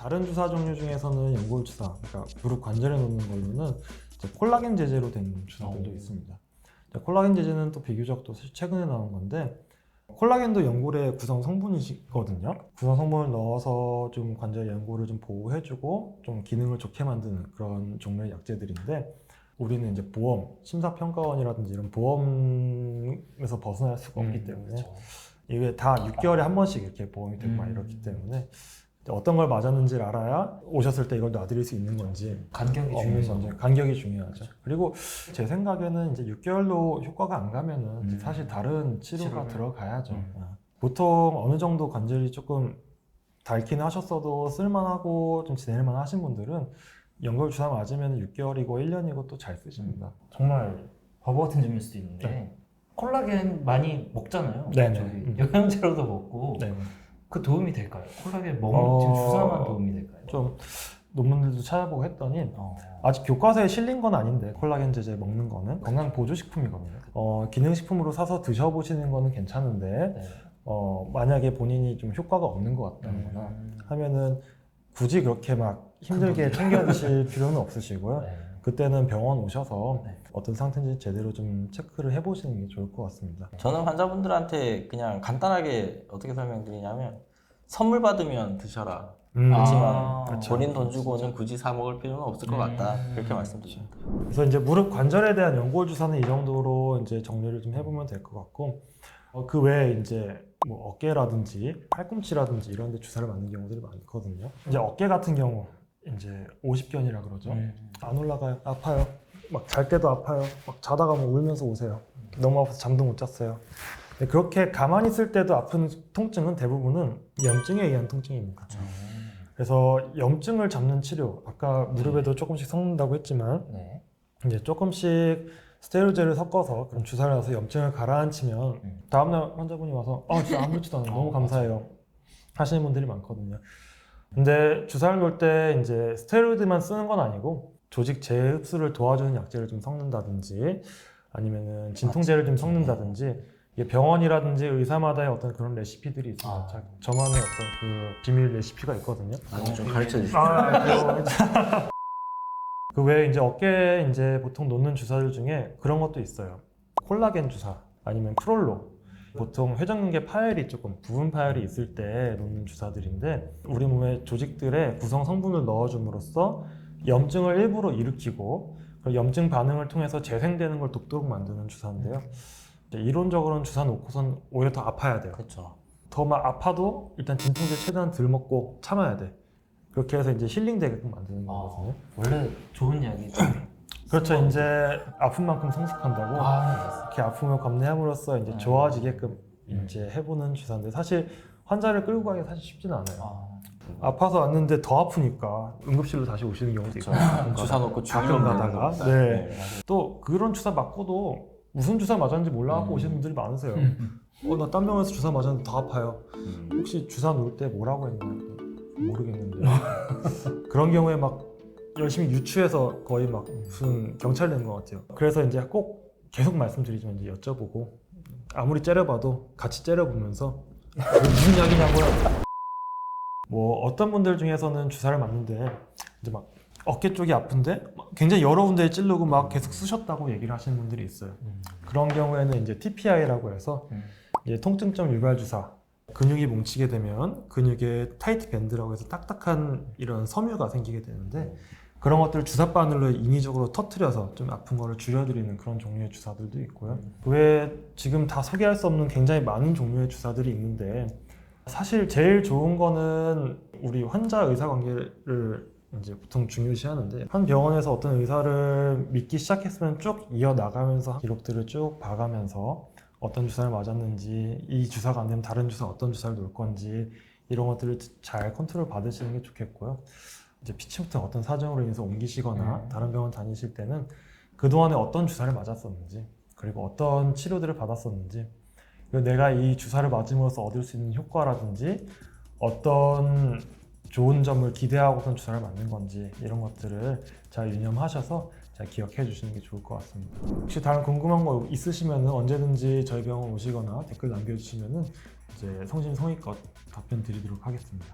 다른 주사 종류 중에서는 연골 주사, 그러니까 무릎 관절에 놓는 걸로는 이제 콜라겐 제제로 된 주사들도 있습니다. 콜라겐 제제는 또 비교적 또 최근에 나온 건데, 콜라겐도 연골의 구성 성분이거든요. 구성 성분을 넣어서 좀 관절 연골을 좀 보호해주고 좀 기능을 좋게 만드는 그런 종류의 약제들인데, 우리는 이제 보험, 심사평가원이라든지 이런 보험에서 벗어날 수가 없기 때문에 그렇죠. 이게 다 6개월에 한 번씩 이렇게 보험이 되고 막 이렇기 때문에 어떤 걸 맞았는지를 알아야 오셨을 때 이걸 놔드릴 수 있는 건지 간격이 없는 중요하죠. 건지 간격이 중요하죠. 그리고 제 생각에는 이제 6개월로 효과가 안 가면은 이제 사실 다른 치료가 들어가야죠. 보통 어느 정도 관절이 조금 닳긴 하셨어도 쓸만하고 좀 지낼만 하신 분들은 연골 주사 맞으면 6개월이고 1년이고 또 잘 쓰십니다. 정말 바보 같은 질문일 수도 있는데 네. 콜라겐 많이 먹잖아요. 네네. 저기 영양제로도 먹고 네. 그 도움이 될까요? 콜라겐 먹는 지금 주사만 도움이 될까요? 좀 논문들도 찾아보고 했더니 아직 교과서에 실린 건 아닌데 콜라겐 제제 먹는 거는 건강 보조식품이거든요. 기능식품으로 사서 드셔보시는 거는 괜찮은데 네. 만약에 본인이 좀 효과가 없는 것 같다거나 하면은 굳이 그렇게 막 힘들게 챙겨 드실 필요는 없으시고요. 네. 그때는 병원 오셔서 네. 어떤 상태인지 제대로 좀 체크를 해보시는 게 좋을 것 같습니다. 저는 환자분들한테 그냥 간단하게 어떻게 설명드리냐면 선물 받으면 드셔라. 그렇지만 그렇죠. 본인 돈 주고는 굳이 사 먹을 필요는 없을 것 같다. 그렇게 말씀드립니다. 그래서 이제 무릎 관절에 대한 연골 주사는 이 정도로 이제 정리를 좀 해보면 될 것 같고, 그 외에 이제 뭐 어깨라든지 팔꿈치라든지 이런 데 주사를 맞는 경우들이 많거든요. 이제 어깨 같은 경우 이제 50견이라 그러죠. 안 올라가요. 아파요. 막 잘 때도 아파요. 막 자다가 뭐 울면서 오세요. 너무 아파서 잠도 못 잤어요. 근데 그렇게 가만히 있을 때도 아픈 통증은 대부분은 염증에 의한 통증입니다. 그래서 염증을 잡는 치료, 아까 무릎에도 조금씩 섞는다고 했지만 네. 이제 조금씩 스테로이드를 섞어서 그런 주사를 놔서 염증을 가라앉히면 다음날 환자분이 와서 진짜 아무렇지도 않아요. 너무 감사해요 하시는 분들이 많거든요. 근데 주사를 놓을 때 이제 스테로이드만 쓰는 건 아니고 조직 재흡수를 도와주는 약제를 좀 섞는다든지 아니면은 진통제를 좀 섞는다든지, 이게 병원이라든지 의사마다의 어떤 그런 레시피들이 있습니다. 저만의 어떤 그 비밀 레시피가 있거든요. 좀 가르쳐 주시죠. 그 외에 이제 어깨에 이제 보통 놓는 주사들 중에 그런 것도 있어요. 콜라겐 주사 아니면 프롤로. 보통 회전근개 파열이 조금 부분 파열이 있을 때 놓는 주사들인데, 우리 몸의 조직들의 구성 성분을 넣어줌으로써 염증을 일부러 일으키고 그 염증 반응을 통해서 재생되는 걸 돕도록 만드는 주사인데요. 이론적으로는 주사 놓고선 오히려 더 아파야 돼요. 그렇죠. 더 막 아파도 일단 진통제 최대한 덜 먹고 참아야 돼. 그렇게 해서 이제 힐링되게끔 만드는 거거든요. 원래 좋은 약이죠. 그렇죠. 이제 아픈 만큼 성숙한다고 이렇게 아픔을 감내함으로써 이제 좋아지게끔 이제 해보는 주사인데, 사실 환자를 끌고 가기 사실 쉽지는 않아요. 아파서 왔는데 더 아프니까 응급실로 다시 오시는 경우도 있고, 주사 놓고 가끔 가다가 네. 또 그런 주사 맞고도 무슨 주사 맞았는지 몰라갖고 오시는 분들이 많으세요. 나 딴 병원에서 주사 맞았는데 더 아파요. 혹시 주사 놓을 때 뭐라고 했나요? 모르겠는데 그런 경우에 막 열심히 유추해서 거의 막 무슨 경찰 낸 것 같아요. 그래서 이제 꼭 계속 말씀드리지만 이제 여쭤보고, 아무리 째려봐도 같이 째려보면서 무슨 약이냐고요. 뭐 어떤 분들 중에서는 주사를 맞는데 이제 막 어깨 쪽이 아픈데 굉장히 여러 군데에 찌르고 막 계속 쑤셨다고 얘기를 하시는 분들이 있어요. 그런 경우에는 이제 TPI라고 해서 이제 통증점 유발 주사, 근육이 뭉치게 되면 근육에 타이트 밴드라고 해서 딱딱한 이런 섬유가 생기게 되는데, 그런 것들을 주사 바늘로 인위적으로 터트려서 좀 아픈 거를 줄여드리는 그런 종류의 주사들도 있고요. 그 외에 지금 다 소개할 수 없는 굉장히 많은 종류의 주사들이 있는데, 사실 제일 좋은 거는 우리 환자 의사 관계를 이제 보통 중요시 하는데, 한 병원에서 어떤 의사를 믿기 시작했으면 쭉 이어나가면서 기록들을 쭉 봐가면서 어떤 주사를 맞았는지, 이 주사가 안 되면 다른 주사 어떤 주사를 놓을 건지 이런 것들을 잘 컨트롤 받으시는 게 좋겠고요. 이제 피치부터 어떤 사정으로 인해서 옮기시거나 다른 병원 다니실 때는 그동안에 어떤 주사를 맞았었는지, 그리고 어떤 치료들을 받았었는지, 그리고 내가 이 주사를 맞음으로써 얻을 수 있는 효과라든지 어떤 좋은 점을 기대하고선 주사를 맞는 건지, 이런 것들을 잘 유념하셔서 잘 기억해 주시는 게 좋을 것 같습니다. 혹시 다른 궁금한 거 있으시면 언제든지 저희 병원 오시거나 댓글 남겨주시면 이제 성심성의껏 답변 드리도록 하겠습니다.